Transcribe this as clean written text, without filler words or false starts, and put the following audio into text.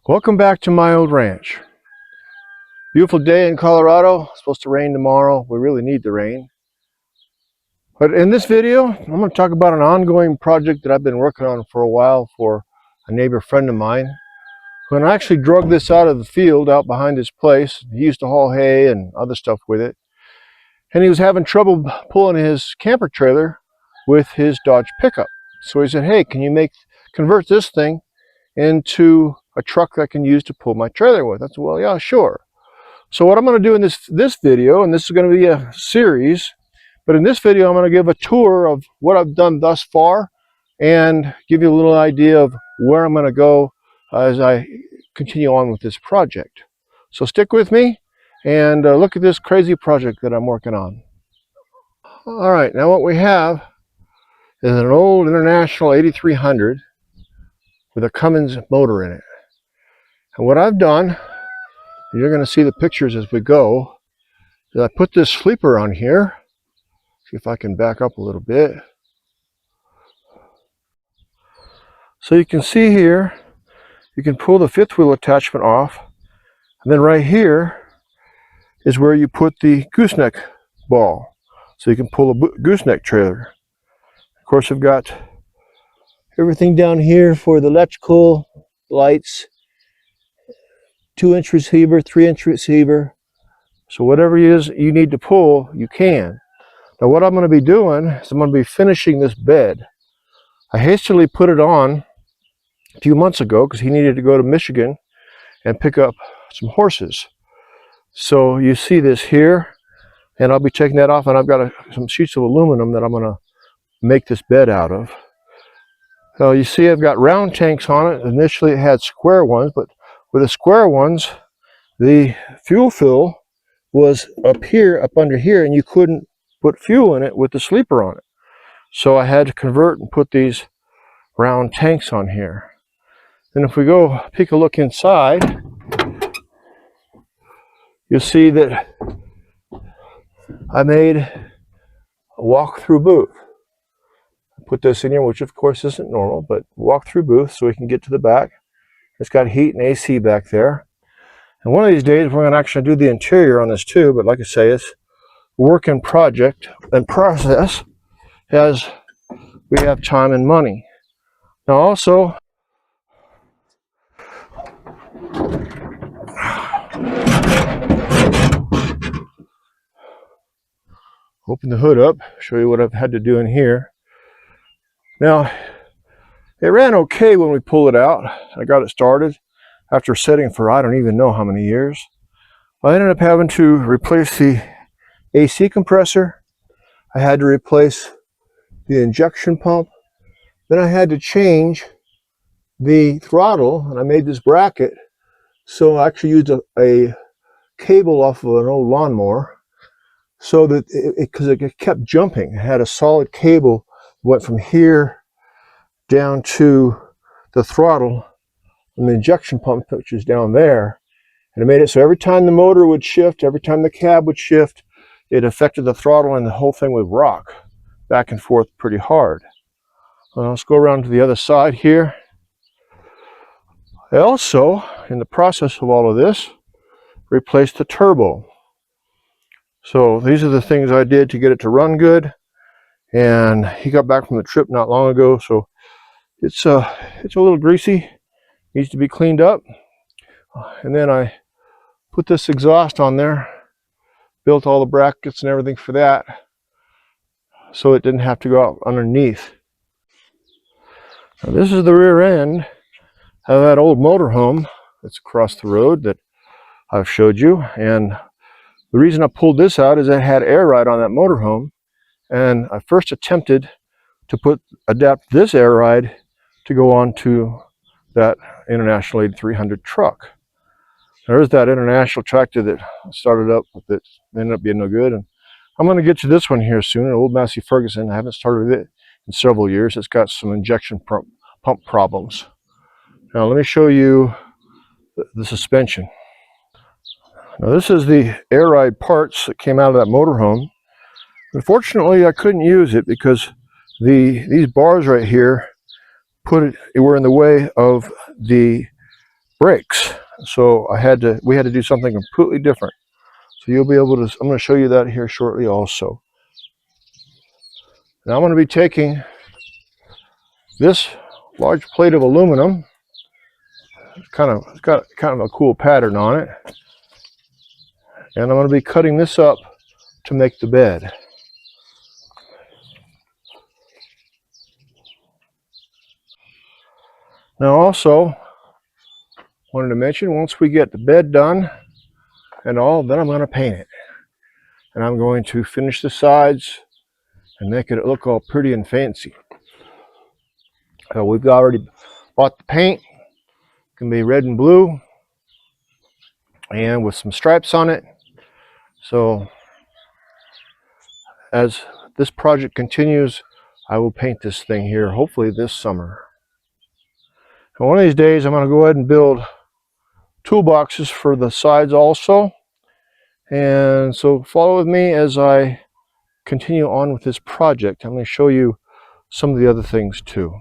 Welcome back to my old ranch. Beautiful day in Colorado. It's supposed to rain tomorrow. We really need the rain. But in this video, I'm going to talk about an ongoing project that I've been working on for a while for a neighbor friend of mine. When I actually drug this out of the field out behind his place, he used to haul hay and other stuff with it. And he was having trouble pulling his camper trailer with his Dodge pickup. So he said, hey, can you convert this thing into a truck that I can use to pull my trailer with? I said, well, yeah, sure. So what I'm going to do in this video, and this is going to be a series, but in this video I'm going to give a tour of what I've done thus far and give you a little idea of where I'm going to go as I continue on with this project. So stick with me and look at this crazy project that I'm working on. All right, now what we have is an old International 8300 with a Cummins motor in it. And what I've done, you're going to see the pictures as we go, is I put this sleeper on here. See if I can back up a little bit. So you can see here, you can pull the fifth wheel attachment off. And then right here is where you put the gooseneck ball. So you can pull a gooseneck trailer. Of course, I've got everything down here for the electrical lights. 2-inch receiver, 3-inch receiver. So whatever it is you need to pull, you can. Now what I'm going to be doing is I'm going to be finishing this bed. I hastily put it on a few months ago because he needed to go to Michigan and pick up some horses. So you see this here, and I'll be taking that off, and I've got some sheets of aluminum that I'm going to make this bed out of. So you see I've got round tanks on it. Initially it had square ones, but with the square ones, the fuel fill was up here, up under here, and you couldn't put fuel in it with the sleeper on it. So I had to convert and put these round tanks on here. And if we go take a look inside, you'll see that I made a walk-through booth. I put this in here, which of course isn't normal, but walk-through booth so we can get to the back. It's got heat and AC back there. And one of these days we're going to actually do the interior on this too, but like I say, it's work in project and process as we have time and money. Now also, open the hood up, show you what I've had to do in here. Now, it ran okay when we pulled it out. I got it started after setting for I don't even know how many years. I ended up having to replace the AC compressor. I had to replace the injection pump. Then I had to change the throttle, and I made this bracket. So I actually used a cable off of an old lawnmower so that because it kept jumping. It had a solid cable, went from here down to the throttle and the injection pump, which is down there. And it made it so every time the motor would shift, every time the cab would shift, it affected the throttle and the whole thing would rock back and forth pretty hard. Well, let's go around to the other side here. I also, in the process of all of this, replaced the turbo. So these are the things I did to get it to run good. And he got back from the trip not long ago, so it's a little greasy, needs to be cleaned up. And then I put this exhaust on there, built all the brackets and everything for that, so it didn't have to go out underneath. Now this is the rear end of that old motorhome that's across the road that I've showed you. And the reason I pulled this out is it had air ride on that motorhome, and I first attempted to adapt this air ride to go on to that International 8300 truck. There's that International tractor that started up that ended up being no good, and I'm going to get to this one here soon, an old Massey Ferguson. I haven't started it in several years. It's got some injection pump problems. Now let me show you the suspension. Now this is the air ride parts that came out of that motorhome. Unfortunately, I couldn't use it because these bars right here were in the way of the breaks. So we had to do something completely different. So you'll be able to, I'm going to show you that here shortly also. Now I'm going to be taking this large plate of aluminum. It's got kind of a cool pattern on it. And I'm going to be cutting this up to make the bed. Now also, wanted to mention, once we get the bed done and all, then I'm going to paint it. And I'm going to finish the sides and make it look all pretty and fancy. We've already bought the paint. It can be red and blue and with some stripes on it. So as this project continues, I will paint this thing here, hopefully this summer. And one of these days I'm going to go ahead and build toolboxes for the sides also. And so follow with me as I continue on with this project. I'm going to show you some of the other things too.